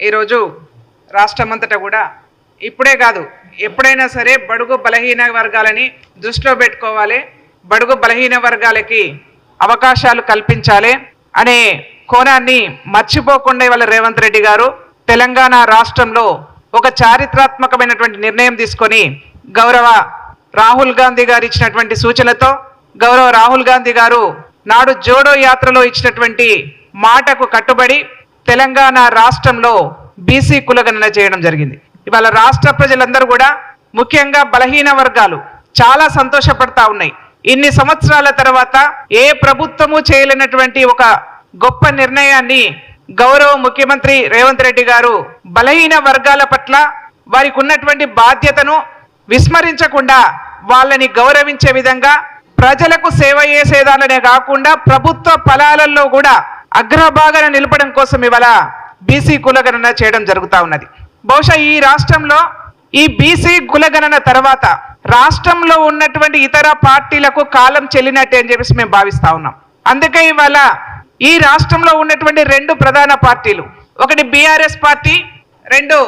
ఈరోజు రాష్ట్రమంతటా కూడా ఇప్పుడే కాదు ఎప్పుడైనా సరే బడుగు బలహీన వర్గాలని దృష్టిలో పెట్టుకోవాలి, బడుగు బలహీన వర్గాలకి అవకాశాలు కల్పించాలి అనే కోణాన్ని మర్చిపోకుండా ఇవాళ రేవంత్ రెడ్డి గారు తెలంగాణ రాష్ట్రంలో ఒక చారిత్రాత్మకమైనటువంటి నిర్ణయం తీసుకొని గౌరవ రాహుల్ గాంధీ గారు ఇచ్చినటువంటి సూచనలతో గౌరవ రాహుల్ గాంధీ గారు నాడు జోడో యాత్రలో ఇచ్చినటువంటి మాటకు కట్టుబడి తెలంగాణ రాష్ట్రంలో బీసీ కులగణన చేయడం జరిగింది. ఇవాళ రాష్ట్ర ప్రజలందరూ కూడా ముఖ్యంగా బలహీన వర్గాలు చాలా సంతోషపడతా ఉన్నాయి. ఇన్ని సంవత్సరాల తర్వాత ఏ ప్రభుత్వము చేయలేనటువంటి ఒక గొప్ప నిర్ణయాన్ని గౌరవ ముఖ్యమంత్రి రేవంత్ రెడ్డి గారు బలహీన వర్గాల పట్ల వారికి ఉన్నటువంటి బాధ్యతను విస్మరించకుండా వాళ్ళని గౌరవించే విధంగా ప్రజలకు సేవ చేసేదాలనే కాకుండా ప్రభుత్వ ఫలాలలో కూడా అగ్రభాగాన నిలపడం కోసం ఇవాళ బీసీ కులగణన చేయడం జరుగుతూ ఉన్నది. బహుశా ఈ రాష్ట్రంలో ఈ బీసీ కులగణన తర్వాత రాష్ట్రంలో ఉన్నటువంటి ఇతర పార్టీలకు కాలం చెల్లినట్టే అని చెప్పేసి మేము భావిస్తా ఉన్నాం. అందుకే ఇవాళ ఈ రాష్ట్రంలో ఉన్నటువంటి రెండు ప్రధాన పార్టీలు, ఒకటి బీఆర్ఎస్ పార్టీ, రెండు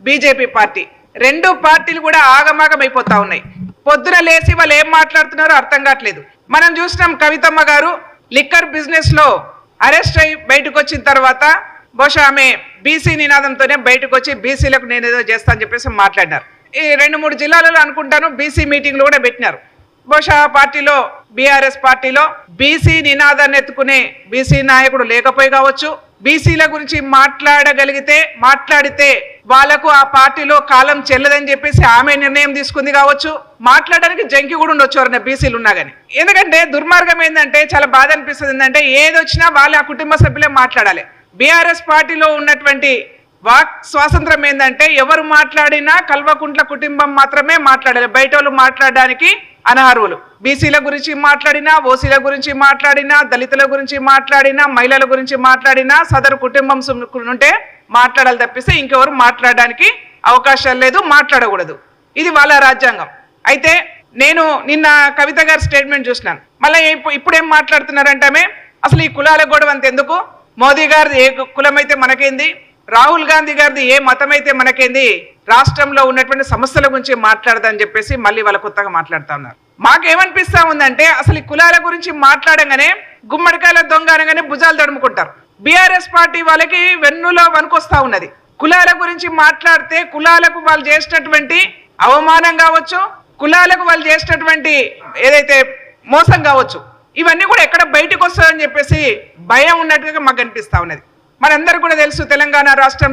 బీజేపీ పార్టీ, రెండు పార్టీలు కూడా ఆగమాగం అయిపోతా ఉన్నాయి. పొద్దున లేచి వాళ్ళు ఏం మాట్లాడుతున్నారో అర్థం కావట్లేదు. మనం చూసినాం కవితమ్మ గారు లిక్కర్ బిజినెస్ లో అరెస్ట్ అయి బయటకు వచ్చిన తర్వాత బహుశా ఆమె బీసీ నినాదంతోనే బయటకు వచ్చి బీసీలకు నేను ఏదో చేస్తా అని చెప్పేసి మాట్లాడినారు. ఈ 2-3 జిల్లాలలో అనుకుంటాను బీసీ మీటింగ్లు కూడా పెట్టినారు. బహుశా పార్టీలో బీఆర్ఎస్ పార్టీలో బీసీ నినాదాన్ని ఎత్తుకునే బీసీ నాయకుడు లేకపోయి కావచ్చు, బీసీల గురించి మాట్లాడితే వాళ్లకు ఆ పార్టీలో కాలం చెల్లదని చెప్పేసి ఆమె నిర్ణయం తీసుకుంది కావచ్చు. మాట్లాడడానికి జంకి కూడా ఉండొచ్చు ఎవరైనా బీసీలు ఉన్నా కానీ. ఎందుకంటే దుర్మార్గం ఏంటంటే చాలా బాధ అనిపిస్తుంది. ఏంటంటే ఏదొచ్చినా వాళ్ళు ఆ కుటుంబ సభ్యులే మాట్లాడాలి. బీఆర్ఎస్ పార్టీలో ఉన్నటువంటి వాక్ స్వాతంత్రం ఏంటంటే ఎవరు మాట్లాడినా కల్వకుంట్ల కుటుంబం మాత్రమే మాట్లాడాలి, బయట వాళ్ళు మాట్లాడడానికి అనర్హులు. బీసీల గురించి మాట్లాడినా, ఓసీల గురించి మాట్లాడినా, దళితుల గురించి మాట్లాడినా, మహిళల గురించి మాట్లాడినా సదరు కుటుంబం ఉంటే మాట్లాడాలి తప్పిస్తే ఇంకెవరు మాట్లాడడానికి అవకాశాలు లేదు, మాట్లాడకూడదు. ఇది వాళ్ళ రాజ్యాంగం. అయితే నేను నిన్న కవిత గారి స్టేట్మెంట్ చూసినాను. మళ్ళీ ఇప్పుడేం మాట్లాడుతున్నారంటే అసలు ఈ కులాల గొడవ అంతెందుకు, మోదీ గారిది ఏ కులమైతే మనకేంది, రాహుల్ గాంధీ గారిది ఏ మతం అయితే మనకేంది, రాష్ట్రంలో ఉన్నటువంటి సమస్యల గురించి మాట్లాడదని చెప్పేసి మళ్ళీ వాళ్ళ కొత్తగా మాట్లాడుతూ ఉన్నారు. మాకేమనిపిస్తా ఉందంటే అసలు ఈ కులాల గురించి మాట్లాడంగానే గుమ్మడికాయల దొంగ అనగానే భుజాలు తడుముకుంటారు. బీఆర్ఎస్ పార్టీ వాళ్ళకి వెన్నులో వనుకొస్తా ఉన్నది. కులాల గురించి మాట్లాడితే కులాలకు వాళ్ళు చేసినటువంటి అవమానం కావచ్చు, కులాలకు వాళ్ళు చేసినటువంటి ఏదైతే మోసం కావచ్చు, ఇవన్నీ కూడా ఎక్కడ బయటకు వస్తాయని చెప్పేసి భయం ఉన్నట్టుగా మాకు అనిపిస్తా ఉన్నది. మనందరూ కూడా తెలుసు తెలంగాణ రాష్ట్రం